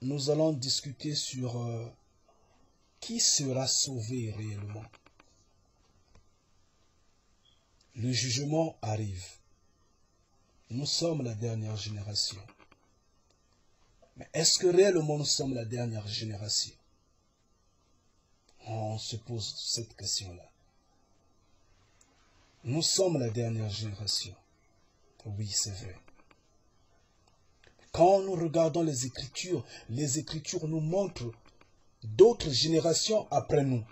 nous allons discuter sur qui sera sauvé réellement. Le jugement arrive. Nous sommes la dernière génération. Mais est-ce que réellement nous sommes la dernière génération? On se pose cette question-là. Nous sommes la dernière génération. Oui, c'est vrai. Quand nous regardons les Écritures nous montrent d'autres générations après nous.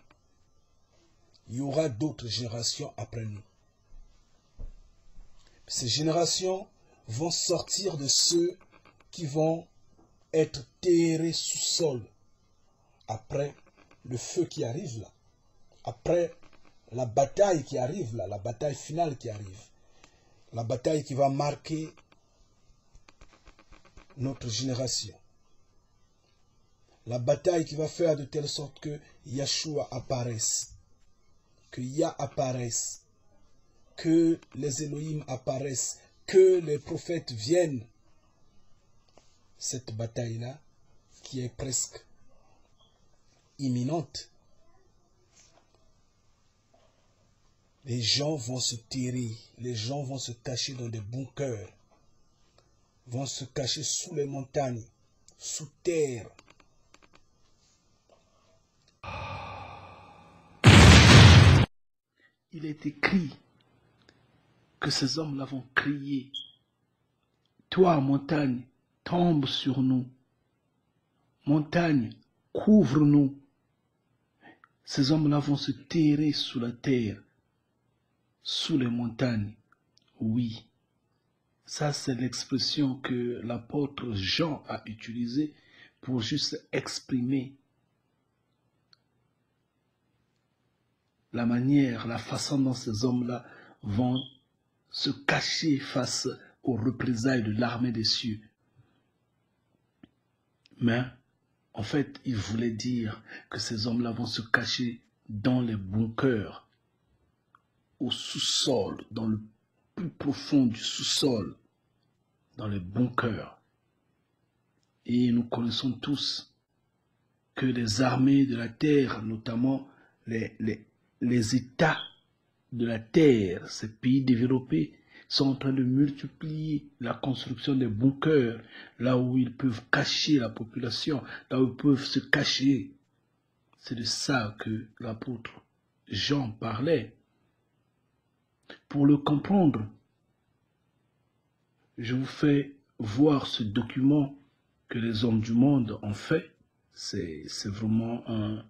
Il y aura d'autres générations après nous. Ces générations vont sortir de ceux qui vont être terrés sous sol après le feu qui arrive là, après la bataille qui arrive là, la bataille finale qui arrive, la bataille qui va marquer notre génération, la bataille qui va faire de telle sorte que Yeshua apparaisse, que Yah apparaisse, que les Elohim apparaissent, que les prophètes viennent. Cette bataille-là, qui est presque imminente, les gens vont se terrer, les gens vont se cacher dans des bunkers, vont se cacher sous les montagnes, sous terre. Il est écrit que ces hommes-là vont crier, « Toi, montagne, tombe sur nous. Montagne, couvre-nous. » Ces hommes-là vont se terrer sous la terre, sous les montagnes. Oui, ça c'est l'expression que l'apôtre Jean a utilisée pour juste exprimer la manière, la façon dont ces hommes-là vont se cacher face aux représailles de l'armée des cieux. Mais, en fait, il voulait dire que ces hommes-là vont se cacher dans les bunkers, au sous-sol, dans le plus profond du sous-sol, dans les bunkers. Et nous connaissons tous que les armées de la terre, notamment les États de la terre, ces pays développés, sont en train de multiplier la construction des bunkers, là où ils peuvent cacher la population, là où ils peuvent se cacher. C'est de ça que l'apôtre Jean parlait. Pour le comprendre, je vous fais voir ce document que les hommes du monde ont fait. C'est vraiment un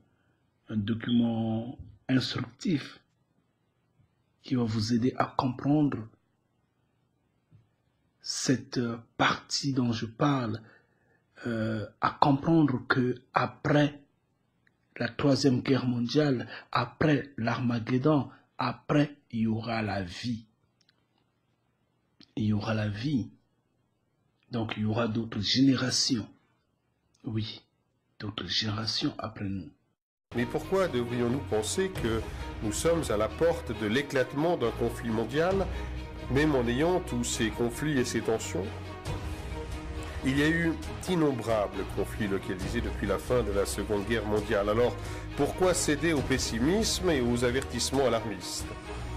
document instructif qui va vous aider à comprendre cette partie dont je parle, à comprendre que après la Troisième Guerre mondiale, après l'Armageddon, après il y aura la vie. Il y aura la vie. Donc il y aura d'autres générations. Oui, d'autres générations après nous. Mais pourquoi devrions-nous penser que nous sommes à la porte de l'éclatement d'un conflit mondial, même en ayant tous ces conflits et ces tensions? Il y a eu d'innombrables conflits localisés depuis la fin de la Seconde Guerre mondiale. Alors, pourquoi céder au pessimisme et aux avertissements alarmistes?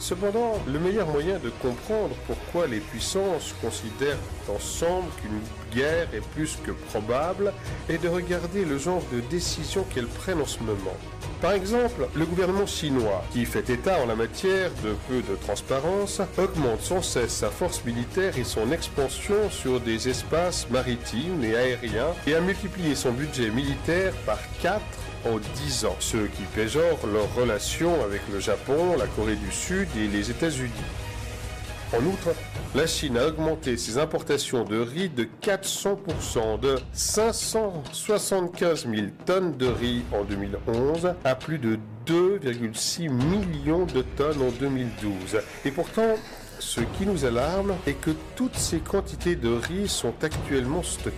Cependant, le meilleur moyen de comprendre pourquoi les puissances considèrent ensemble qu'une guerre est plus que probable est de regarder le genre de décisions qu'elles prennent en ce moment. Par exemple, le gouvernement chinois, qui fait état en la matière de peu de transparence, augmente sans cesse sa force militaire et son expansion sur des espaces maritimes et aériens et a multiplié son budget militaire par 4 en 10 ans, ce qui péjore leurs relations avec le Japon, la Corée du Sud et les États-Unis. En outre, la Chine a augmenté ses importations de riz de 400%, de 575 000 tonnes de riz en 2011 à plus de 2,6 millions de tonnes en 2012. Et pourtant, ce qui nous alarme est que toutes ces quantités de riz sont actuellement stockées.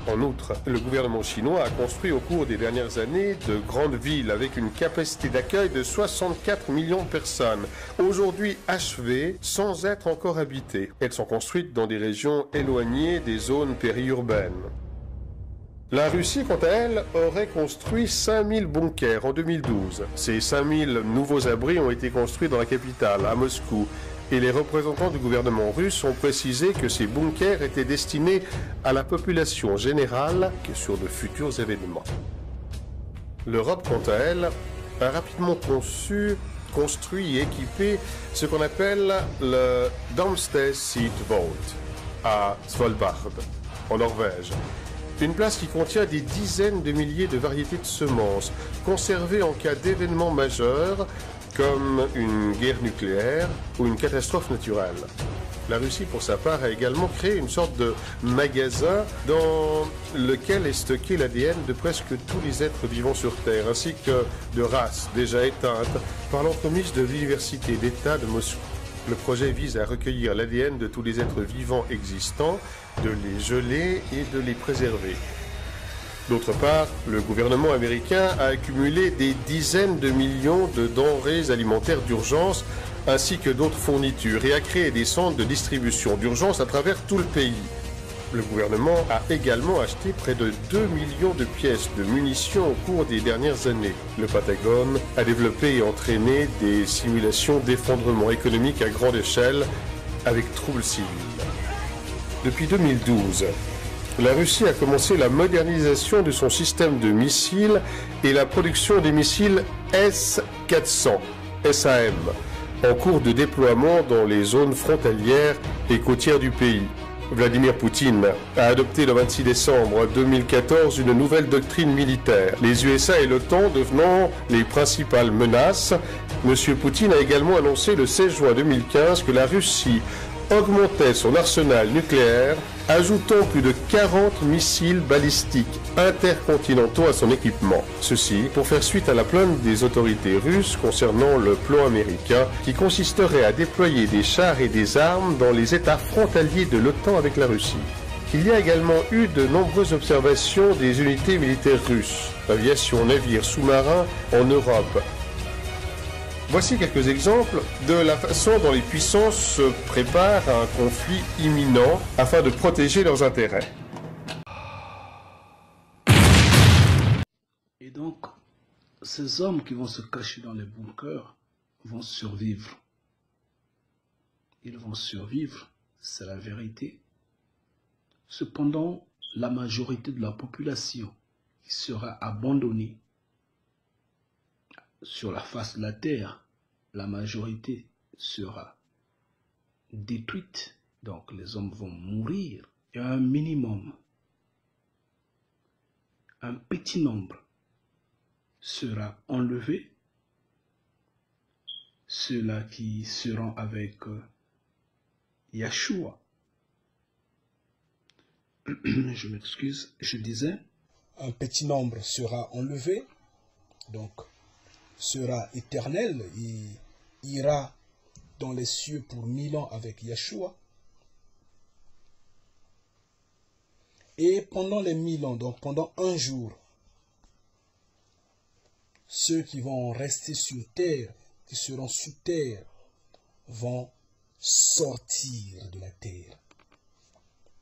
En outre, le gouvernement chinois a construit au cours des dernières années de grandes villes avec une capacité d'accueil de 64 millions de personnes, aujourd'hui achevées sans être encore habitées. Elles sont construites dans des régions éloignées des zones périurbaines. La Russie, quant à elle, aurait construit 5000 bunkers en 2012. Ces 5000 nouveaux abris ont été construits dans la capitale, à Moscou. Et les représentants du gouvernement russe ont précisé que ces bunkers étaient destinés à la population générale que sur de futurs événements. L'Europe, quant à elle, a rapidement construit et équipé ce qu'on appelle le Domesday Seed Vault à Svalbard, en Norvège. Une place qui contient des dizaines de milliers de variétés de semences, conservées en cas d'événements majeurs, comme une guerre nucléaire ou une catastrophe naturelle. La Russie, pour sa part, a également créé une sorte de magasin dans lequel est stocké l'ADN de presque tous les êtres vivants sur Terre, ainsi que de races déjà éteintes par l'entremise de l'Université d'État de Moscou. Le projet vise à recueillir l'ADN de tous les êtres vivants existants, de les geler et de les préserver. D'autre part, le gouvernement américain a accumulé des dizaines de millions de denrées alimentaires d'urgence ainsi que d'autres fournitures et a créé des centres de distribution d'urgence à travers tout le pays. Le gouvernement a également acheté près de 2 millions de pièces de munitions au cours des dernières années. Le Pentagone a développé et entraîné des simulations d'effondrement économique à grande échelle avec troubles civils. Depuis 2012, la Russie a commencé la modernisation de son système de missiles et la production des missiles S-400, SAM, en cours de déploiement dans les zones frontalières et côtières du pays. Vladimir Poutine a adopté le 26 décembre 2014 une nouvelle doctrine militaire, les USA et l'OTAN devenant les principales menaces. M. Poutine a également annoncé le 16 juin 2015 que la Russie augmentait son arsenal nucléaire, ajoutant plus de 40 missiles balistiques intercontinentaux à son équipement. Ceci pour faire suite à la plainte des autorités russes concernant le plan américain qui consisterait à déployer des chars et des armes dans les États frontaliers de l'OTAN avec la Russie. Il y a également eu de nombreuses observations des unités militaires russes, aviation, navires, sous-marins en Europe. Voici quelques exemples de la façon dont les puissances se préparent à un conflit imminent afin de protéger leurs intérêts. Et donc, ces hommes qui vont se cacher dans les bunkers vont survivre. Ils vont survivre, c'est la vérité. Cependant, la majorité de la population qui sera abandonnée sur la face de la terre, la majorité sera détruite. Donc les hommes vont mourir. Et un minimum, un petit nombre sera enlevé. Ceux-là qui seront avec Yeshua. Je m'excuse, je disais, un petit nombre sera enlevé, donc sera éternel, il ira dans les cieux pour 1000 ans avec Yeshua. Et pendant les 1000 ans, donc pendant un jour, ceux qui vont rester sur terre, qui seront sous terre, vont sortir de la terre.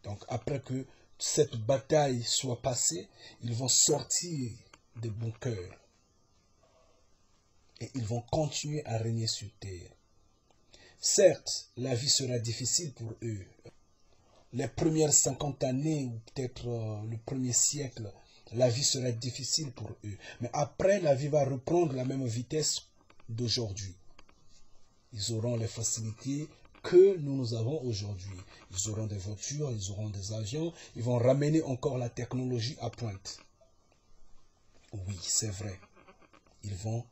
Donc après que cette bataille soit passée, ils vont sortir des bunkers. Et ils vont continuer à régner sur terre. Certes, la vie sera difficile pour eux. Les premières 50 années, ou peut-être le premier siècle, la vie sera difficile pour eux. Mais après, la vie va reprendre la même vitesse d'aujourd'hui. Ils auront les facilités que nous avons aujourd'hui. Ils auront des voitures, ils auront des avions, ils vont ramener encore la technologie à pointe. Oui, c'est vrai. Ils vont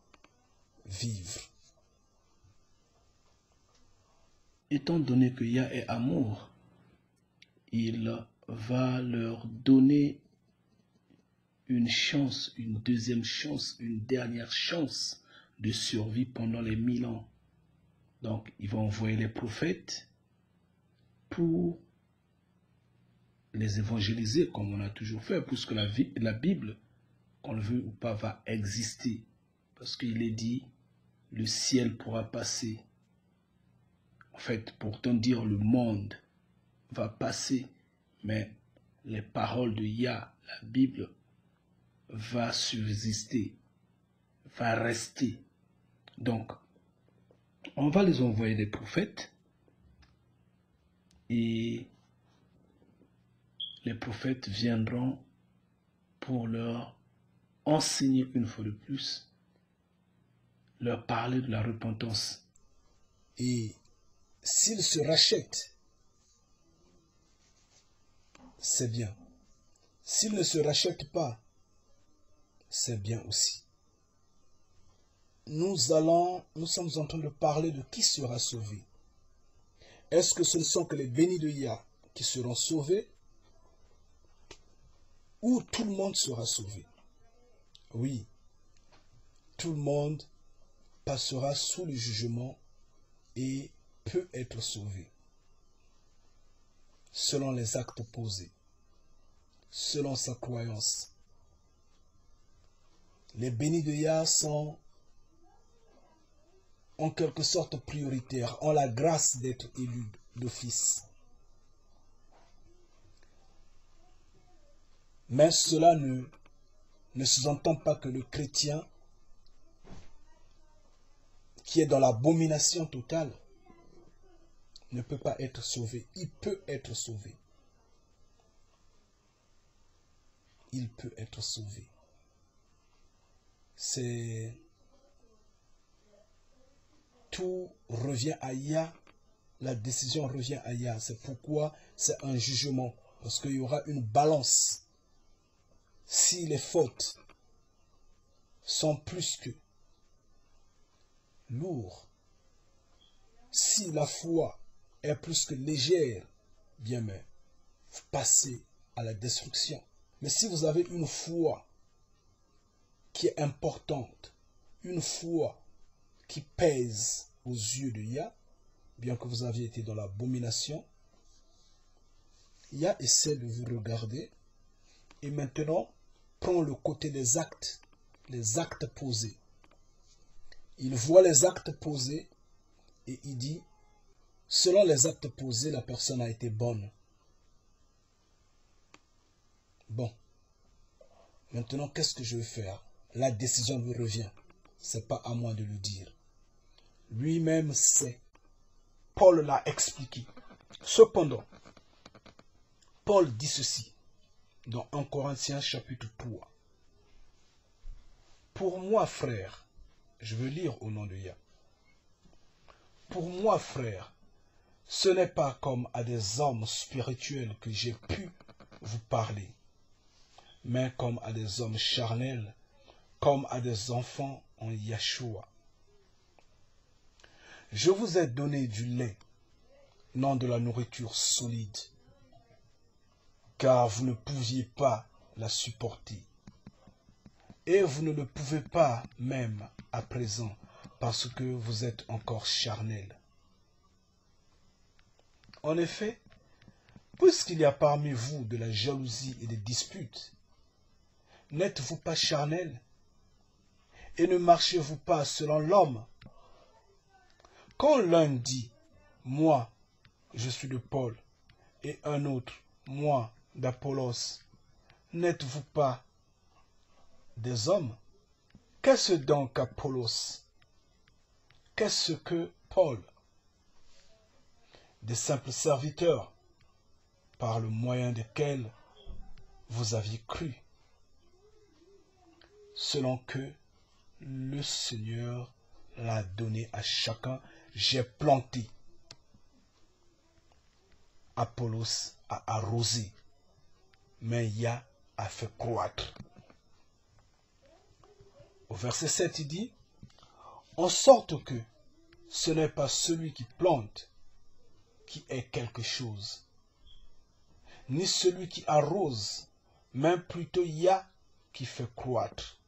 vivre. Étant donné que Yah est amour, il va leur donner une chance, une deuxième chance, une dernière chance de survie pendant les 1000 ans. Donc, il va envoyer les prophètes pour les évangéliser, comme on a toujours fait, puisque la Bible, qu'on le veut ou pas, va exister. Parce qu'il est dit, le ciel pourra passer. En fait, pourtant dire le monde va passer, mais les paroles de Yah, la Bible va subsister, va rester. Donc, on va les envoyer des prophètes et les prophètes viendront pour leur enseigner une fois de plus, leur parler de la repentance. Et s'ils se rachètent, c'est bien. S'ils ne se rachètent pas, c'est bien aussi. Nous sommes en train de parler de qui sera sauvé. Est-ce que ce ne sont que les bénis de Yah qui seront sauvés ou tout le monde sera sauvé? Oui, tout le monde passera sous le jugement et peut être sauvé selon les actes posés, selon sa croyance. Les bénis de Yah sont en quelque sorte prioritaires, ont la grâce d'être élus d'office. Mais cela ne sous-entend pas que le chrétien qui est dans l'abomination totale ne peut pas être sauvé. Il peut être sauvé. Il peut être sauvé. Tout revient à Yah. La décision revient à Yah. C'est pourquoi c'est un jugement. Parce qu'il y aura une balance. Si les fautes sont plus que lourdes, si la foi est plus que légère, bien mais vous passez à la destruction. Mais si vous avez une foi qui est importante, une foi qui pèse aux yeux de Yah, bien que vous aviez été dans l'abomination, Yah essaie de vous regarder et maintenant prend le côté des actes, les actes posés. Il voit les actes posés et il dit, selon les actes posés, la personne a été bonne. Bon, maintenant qu'est-ce que je vais faire? La décision lui revient. Ce n'est pas à moi de le dire. Lui-même sait. Paul l'a expliqué. Cependant, Paul dit ceci dans 1 Corinthiens chapitre 3. Pour moi, frère, je veux lire au nom de Yah. Pour moi, frère, ce n'est pas comme à des hommes spirituels que j'ai pu vous parler, mais comme à des hommes charnels, comme à des enfants en Yahshua. Je vous ai donné du lait, non de la nourriture solide, car vous ne pouviez pas la supporter. Et vous ne le pouvez pas même à présent, parce que vous êtes encore charnel. En effet, puisqu'il y a parmi vous de la jalousie et des disputes, n'êtes-vous pas charnel? Et ne marchez-vous pas selon l'homme? Quand l'un dit, moi, je suis de Paul, et un autre, moi, d'Apollos, n'êtes-vous pas des hommes? Qu'est-ce donc Apollos? Qu'est-ce que Paul? Des simples serviteurs, par le moyen desquels vous aviez cru, selon que le Seigneur l'a donné à chacun. J'ai planté, Apollos a arrosé, mais Yah a fait croître. Au verset 7, il dit, en sorte que ce n'est pas celui qui plante qui est quelque chose, ni celui qui arrose, mais plutôt Yah qui fait croître.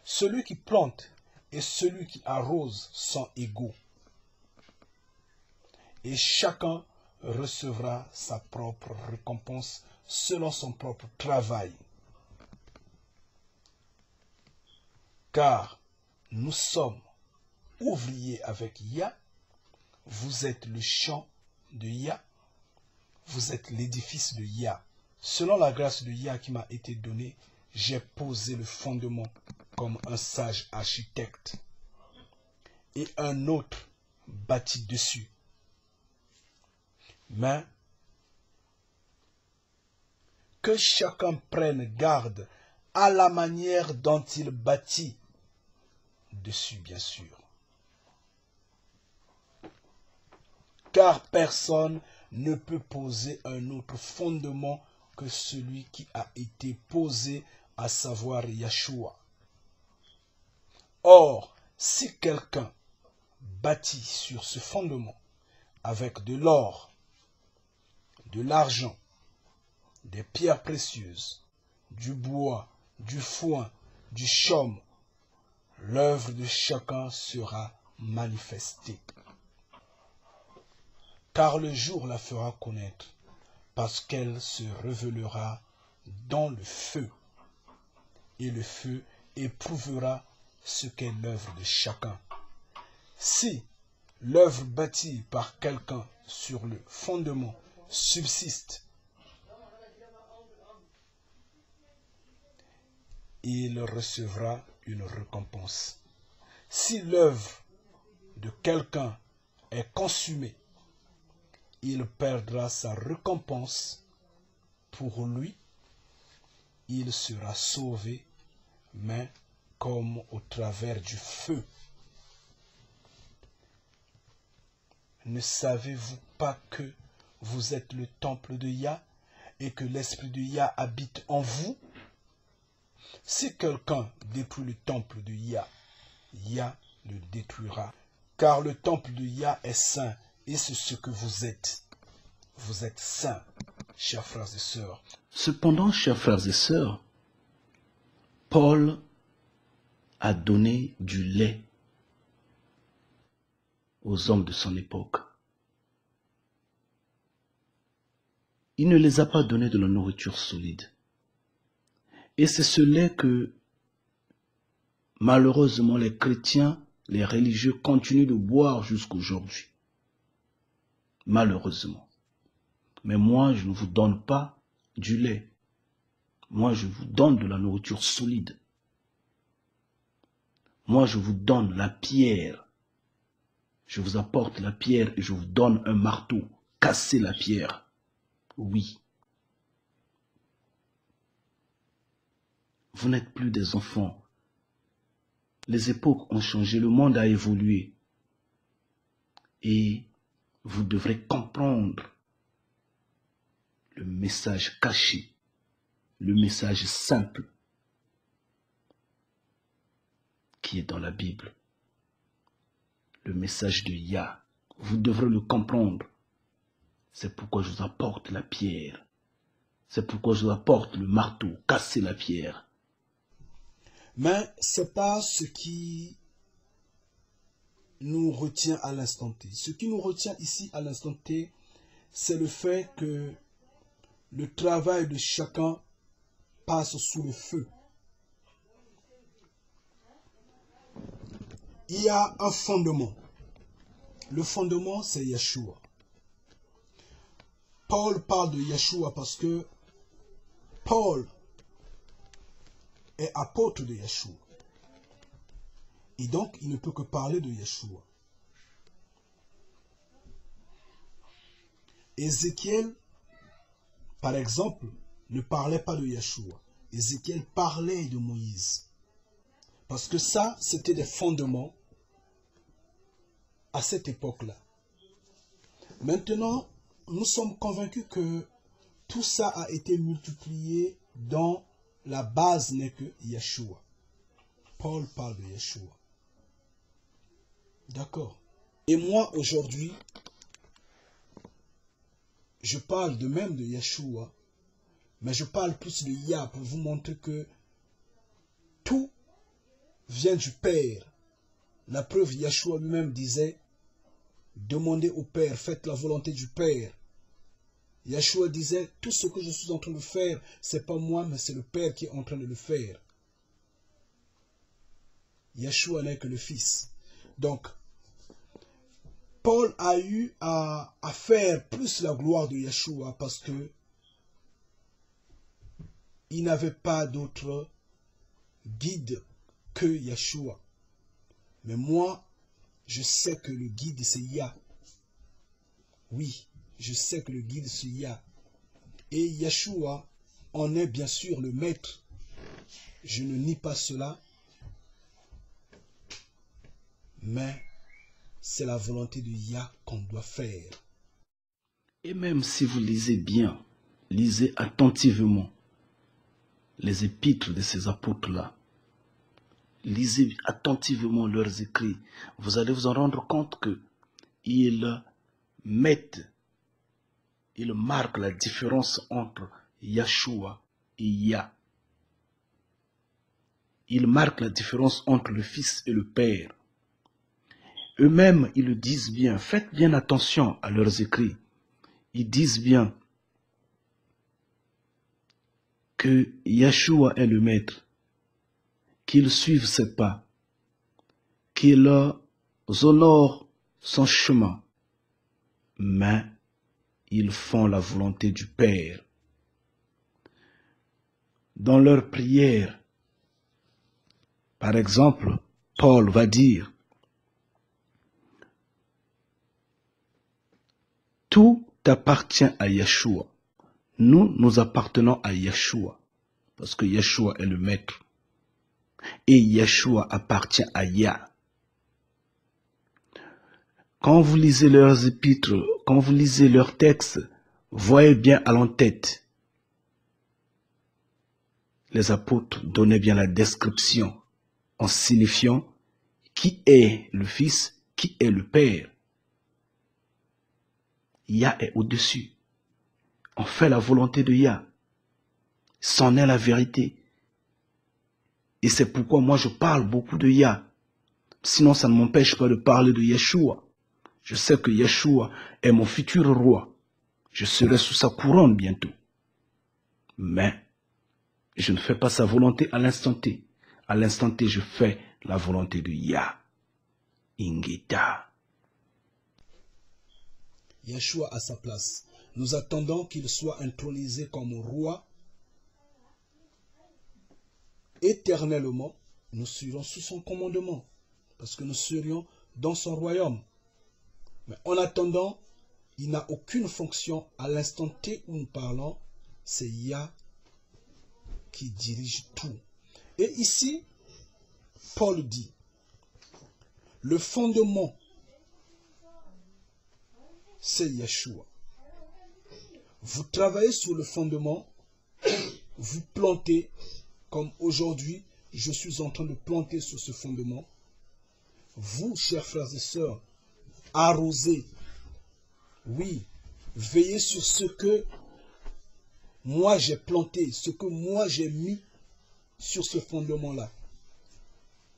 Celui qui plante et celui qui arrose sont égaux, et chacun recevra sa propre récompense selon son propre travail. Car nous sommes ouvriers avec Yah, vous êtes le champ de Yah, vous êtes l'édifice de Yah, Selon la grâce de Yah qui m'a été donnée, j'ai posé le fondement comme un sage architecte. Et un autre bâtit dessus. Mais que chacun prenne garde à la manière dont il bâtit dessus, bien sûr. Car personne ne peut poser un autre fondement que celui qui a été posé, à savoir Yeshua. Or, si quelqu'un bâtit sur ce fondement avec de l'or, de l'argent, des pierres précieuses, du bois, du foin, du chaume, l'œuvre de chacun sera manifestée. Car le jour la fera connaître, parce qu'elle se révélera dans le feu, et le feu éprouvera ce qu'est l'œuvre de chacun. Si l'œuvre bâtie par quelqu'un sur le fondement subsiste, il recevra une récompense. Si l'œuvre de quelqu'un est consumée, il perdra sa récompense. Pour lui, il sera sauvé, mais comme au travers du feu. Ne savez-vous pas que vous êtes le temple de Yah et que l'Esprit de Yah habite en vous? Si quelqu'un détruit le temple de Yah, Yah le détruira. Car le temple de Yah est saint, et c'est ce que vous êtes. Vous êtes saints, chers frères et sœurs. Cependant, chers frères et sœurs, Paul a donné du lait aux hommes de son époque. Il ne les a pas donné de la nourriture solide. Et c'est ce lait que, malheureusement, les chrétiens, les religieux continuent de boire jusqu'aujourd'hui. Malheureusement. Mais moi, je ne vous donne pas du lait. Moi, je vous donne de la nourriture solide. Moi, je vous donne la pierre. Je vous apporte la pierre et je vous donne un marteau. Cassez la pierre. Oui. Vous n'êtes plus des enfants. Les époques ont changé, le monde a évolué. Et vous devrez comprendre le message caché, le message simple qui est dans la Bible. Le message de Yah. Vous devrez le comprendre. C'est pourquoi je vous apporte la pierre. C'est pourquoi je vous apporte le marteau. Cassez la pierre. Mais ce n'est pas ce qui nous retient à l'instant T. Ce qui nous retient ici à l'instant T, c'est le fait que le travail de chacun passe sous le feu. Il y a un fondement. Le fondement, c'est Yeshua. Paul parle de Yeshua parce que Paul est apôtre de Yeshua. Et donc, il ne peut que parler de Yeshua. Ézéchiel, par exemple, ne parlait pas de Yeshua. Ézéchiel parlait de Moïse. Parce que ça, c'était des fondements à cette époque-là. Maintenant, nous sommes convaincus que tout ça a été multiplié dont la base n'est que Yeshua. Paul parle de Yeshua. D'accord. Et moi, aujourd'hui, je parle de même de Yeshua, mais je parle plus de Yah pour vous montrer que tout vient du Père. La preuve, Yeshua lui-même disait, demandez au Père, faites la volonté du Père. Yeshua disait, tout ce que je suis en train de faire, c'est pas moi, mais c'est le Père qui est en train de le faire. Yeshua n'est que le Fils. Donc, Paul a eu à faire plus la gloire de Yeshua parce que il n'avait pas d'autre guide que Yeshua. Mais moi, je sais que le guide, c'est Yah. Oui, je sais que le guide, c'est Yah. Et Yeshua en est bien sûr le maître. Je ne nie pas cela. Mais c'est la volonté de Yah qu'on doit faire. Et même si vous lisez bien, lisez attentivement les épîtres de ces apôtres-là, lisez attentivement leurs écrits, vous allez vous en rendre compte qu'ils marquent la différence entre Yeshua et Yah. Ils marquent la différence entre le Fils et le Père. Eux-mêmes, ils le disent bien. Faites bien attention à leurs écrits. Ils disent bien que Yeshua est le Maître, qu'ils suivent ses pas, qu'ils honorent son chemin, mais ils font la volonté du Père. Dans leur prière, par exemple, Paul va dire, tout appartient à Yeshua. Nous appartenons à Yeshua, parce que Yeshua est le Maître. Et Yeshua appartient à Yah. Quand vous lisez leurs épîtres, quand vous lisez leurs textes, voyez bien à l'en-tête. Les apôtres donnaient bien la description en signifiant qui est le Fils, qui est le Père. Yah est au-dessus. On fait la volonté de Yah. C'en est la vérité. Et c'est pourquoi moi je parle beaucoup de Yah. Sinon ça ne m'empêche pas de parler de Yeshua. Je sais que Yeshua est mon futur roi. Je serai sous sa couronne bientôt. Mais je ne fais pas sa volonté à l'instant T. À l'instant T, je fais la volonté de Yah. Ingeta. Yeshua à sa place. Nous attendons qu'il soit intronisé comme roi. Éternellement, nous serons sous son commandement, parce que nous serions dans son royaume. Mais en attendant, il n'a aucune fonction à l'instant T où nous parlons. C'est Yah qui dirige tout. Et ici, Paul dit, le fondement, c'est Yeshua. Vous travaillez sur le fondement, vous plantez, comme aujourd'hui, je suis en train de planter sur ce fondement. Vous, chers frères et sœurs, arrosez. Oui, veillez sur ce que moi j'ai planté, ce que moi j'ai mis sur ce fondement-là.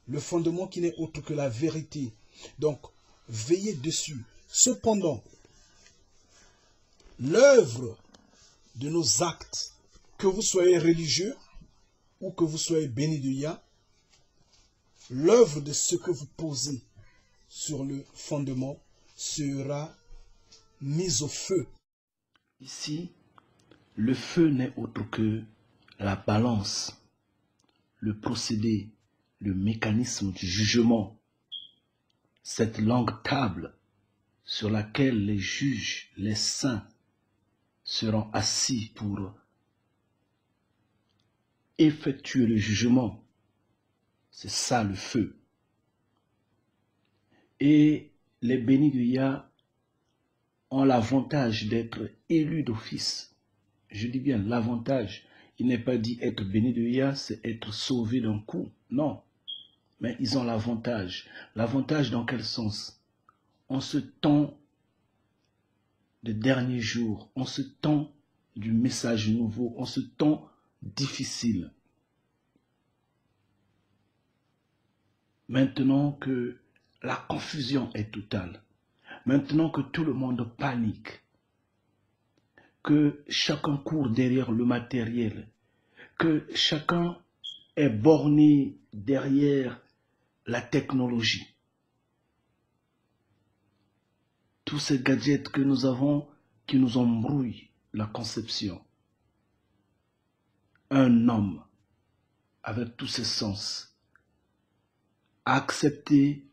Le fondement qui n'est autre que la vérité. Donc, veillez dessus. Cependant, l'œuvre de nos actes, que vous soyez religieux ou que vous soyez béni de Yah, l'œuvre de ce que vous posez sur le fondement sera mise au feu. Ici, le feu n'est autre que la balance, le procédé, le mécanisme du jugement, cette longue table sur laquelle les juges, les saints, seront assis pour effectuer le jugement. C'est ça le feu. Et les bénis de Yah ont l'avantage d'être élus d'office. Je dis bien l'avantage. Il n'est pas dit être béni de Yah, c'est être sauvé d'un coup. Non. Mais ils ont l'avantage. L'avantage dans quel sens? En ce temps de dernier jour, en ce temps du message nouveau, en ce temps difficile. Maintenant que la confusion est totale, maintenant que tout le monde panique, que chacun court derrière le matériel, que chacun est borné derrière la technologie. Tous ces gadgets que nous avons qui nous embrouillent la conception. un homme avec tous ses sens accepter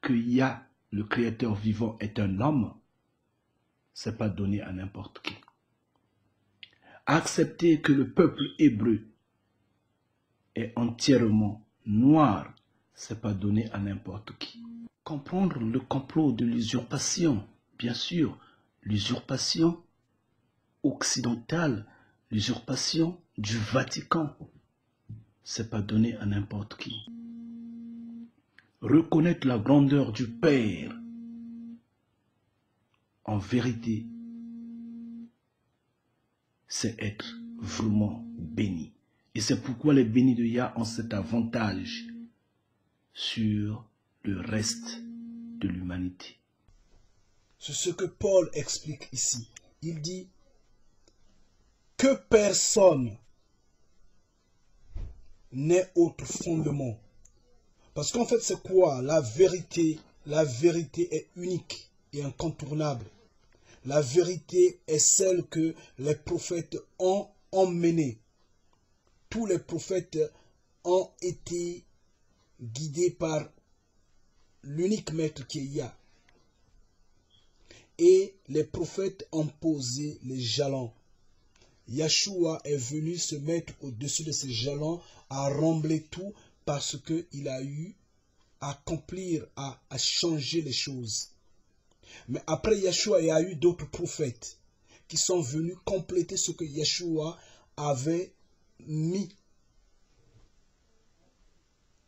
que Yah, le Créateur vivant, est un homme, c'est pas donné à n'importe qui. Accepter que le peuple hébreu est entièrement noir, c'est pas donné à n'importe qui. Comprendre le complot de l'usurpation, bien sûr, l'usurpation occidentale, l'usurpation du Vatican, c'est pas donné à n'importe qui. Reconnaître la grandeur du Père, en vérité, c'est être vraiment béni. Et c'est pourquoi les bénis de Yah ont cet avantage sur le reste de l'humanité. C'est ce que Paul explique ici. Il dit que personne n'ait autre fondement. Parce qu'en fait, c'est quoi? La vérité est unique et incontournable. La vérité est celle que les prophètes ont emmenée. Tous les prophètes ont été guidés par l'unique maître qui est Yah. Et les prophètes ont posé les jalons. Yeshua est venu se mettre au-dessus de ces jalons, à rembler tout parce qu'il a eu à accomplir, à changer les choses. Mais après Yeshua, il y a eu d'autres prophètes qui sont venus compléter ce que Yeshua avait mis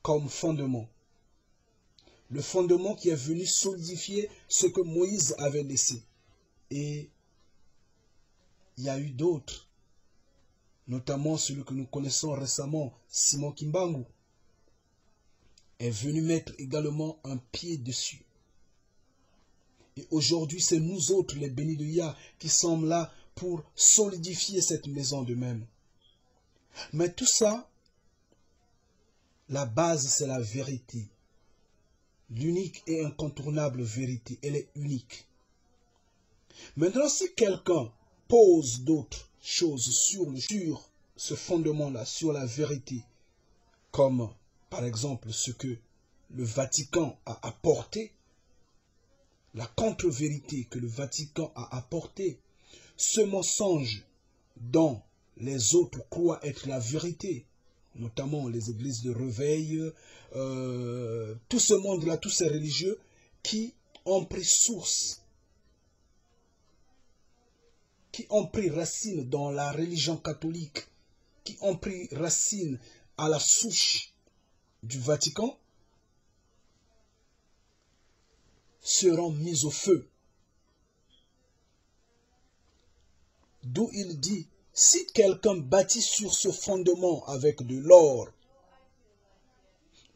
comme fondement. Le fondement qui est venu solidifier ce que Moïse avait laissé. Et il y a eu d'autres, notamment celui que nous connaissons récemment, Simon Kimbangu, est venu mettre également un pied dessus. Et aujourd'hui, c'est nous autres, les bénis de Yah, qui sommes là pour solidifier cette maison de même. Mais tout ça, la base, c'est la vérité. L'unique et incontournable vérité, elle est unique. Maintenant, si quelqu'un pose d'autres choses sur ce fondement-là, sur la vérité, comme par exemple ce que le Vatican a apporté, la contre-vérité que le Vatican a apporté, ce mensonge dont les autres croient être la vérité, notamment les églises de réveil, tout ce monde-là, tous ces religieux qui ont pris source, qui ont pris racine dans la religion catholique, qui ont pris racine à la souche du Vatican, seront mis au feu. D'où il dit, si quelqu'un bâtit sur ce fondement avec de l'or,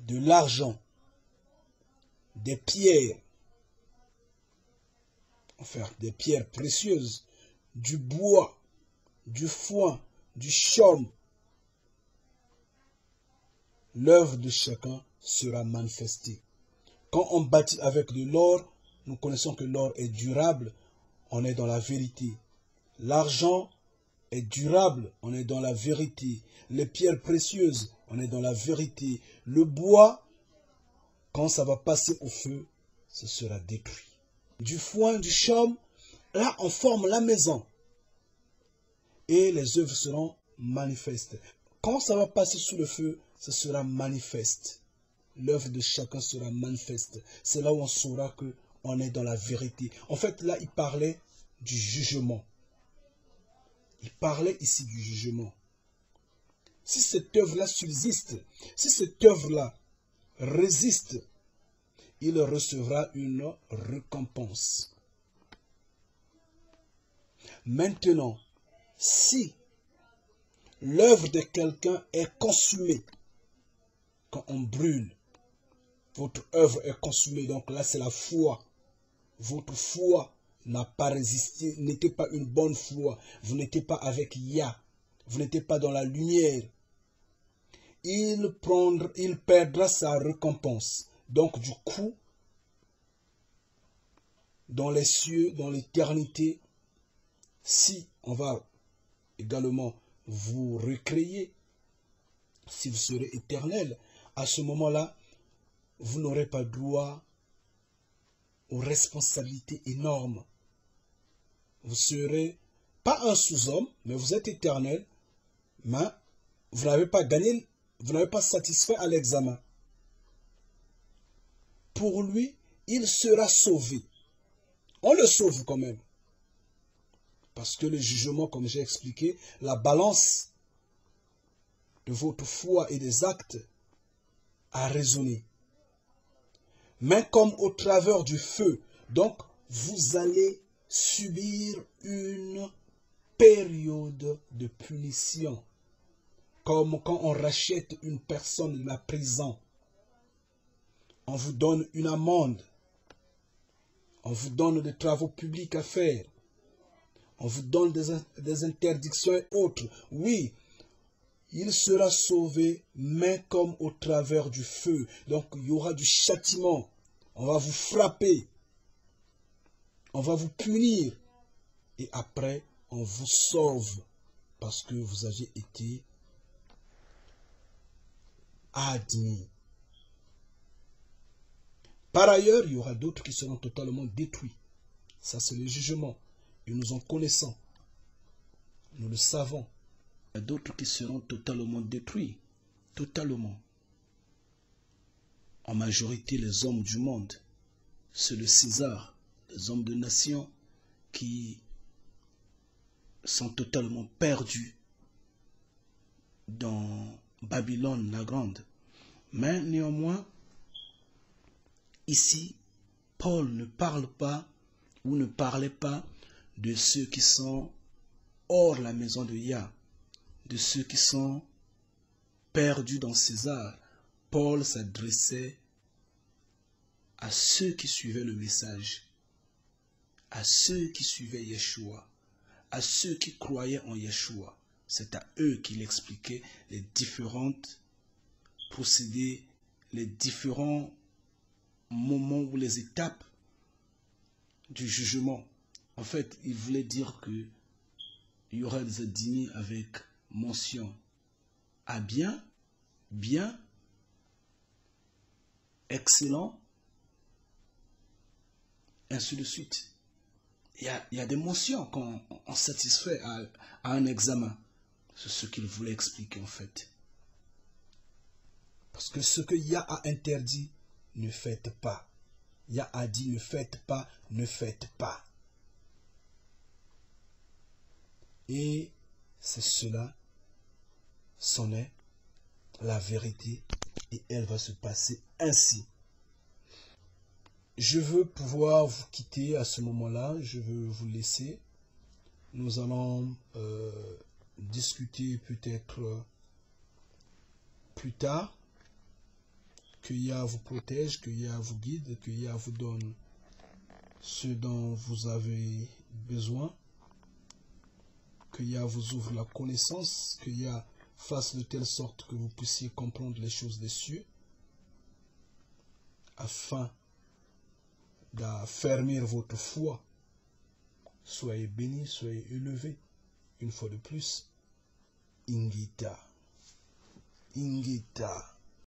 de l'argent, des pierres, enfin des pierres précieuses, du bois, du foin, du chaume, l'œuvre de chacun sera manifestée. Quand on bâtit avec de l'or, nous connaissons que l'or est durable, on est dans la vérité. L'argent est durable, on est dans la vérité. Les pierres précieuses, on est dans la vérité. Le bois, quand ça va passer au feu, ce sera détruit. Du foin, du chaume, là on forme la maison. Et les œuvres seront manifestes. Quand ça va passer sous le feu, ce sera manifeste. L'œuvre de chacun sera manifeste. C'est là où on saura qu'on est dans la vérité. En fait, là, il parlait du jugement. Il parlait ici du jugement. Si cette œuvre-là subsiste, si cette œuvre-là résiste, il recevra une récompense. Maintenant, si l'œuvre de quelqu'un est consumée, quand on brûle, votre œuvre est consumée, donc là c'est la foi. Votre foi n'a pas résisté, n'était pas une bonne foi. Vous n'étiez pas avec Yah, vous n'étiez pas dans la lumière. Il perdra sa récompense. Donc du coup, dans les cieux, dans l'éternité, si on va également vous recréer, si vous serez éternel, à ce moment-là, vous n'aurez pas droit aux responsabilités énormes. Vous serez pas un sous-homme, mais vous êtes éternel, mais vous n'avez pas gagné, vous n'avez pas satisfait à l'examen. Pour lui, il sera sauvé. On le sauve quand même. Parce que le jugement, comme j'ai expliqué, la balance de votre foi et des actes a résonné. Mais comme au travers du feu, donc vous allez subir une période de punition. Comme quand on rachète une personne de la prison. On vous donne une amende. On vous donne des travaux publics à faire. On vous donne des interdictions et autres. Oui, il sera sauvé, mais comme au travers du feu. Donc, il y aura du châtiment. On va vous frapper. On va vous punir. Et après, on vous sauve. Parce que vous avez été admis. Par ailleurs, il y aura d'autres qui seront totalement détruits. Ça, c'est le jugement. Et nous en connaissons. Nous le savons. Il y a d'autres qui seront totalement détruits. Totalement. En majorité, les hommes du monde. C'est le César, les hommes de nation qui sont totalement perdus dans Babylone la Grande. Mais néanmoins, ici, Paul ne parle pas ou ne parlait pas de ceux qui sont hors la maison de Yah, de ceux qui sont perdus dans César. Paul s'adressait à ceux qui suivaient le message, à ceux qui suivaient Yeshua, à ceux qui croyaient en Yeshua. C'est à eux qu'il expliquait les différentes procédés, les différents moments ou les étapes du jugement. En fait, il voulait dire que il y aura des dîners avec mention à bien, bien, excellent, ainsi de suite. Il y a des mentions quand on satisfait à un examen. C'est ce qu'il voulait expliquer en fait. Parce que ce que Yah a interdit, ne faites pas. Yah a dit ne faites pas, ne faites pas. Et c'est cela, c'en est la vérité, et elle va se passer ainsi. Je veux pouvoir vous quitter à ce moment-là, je veux vous laisser. Nous allons discuter peut-être plus tard. Que Yah vous protège, que Yah vous guide, que Yah vous donne ce dont vous avez besoin. Que Yah vous ouvre la connaissance, que Yah fasse de telle sorte que vous puissiez comprendre les choses des cieux, afin d'affermir votre foi. Soyez bénis, soyez élevés. Une fois de plus, Ingita. Ingita.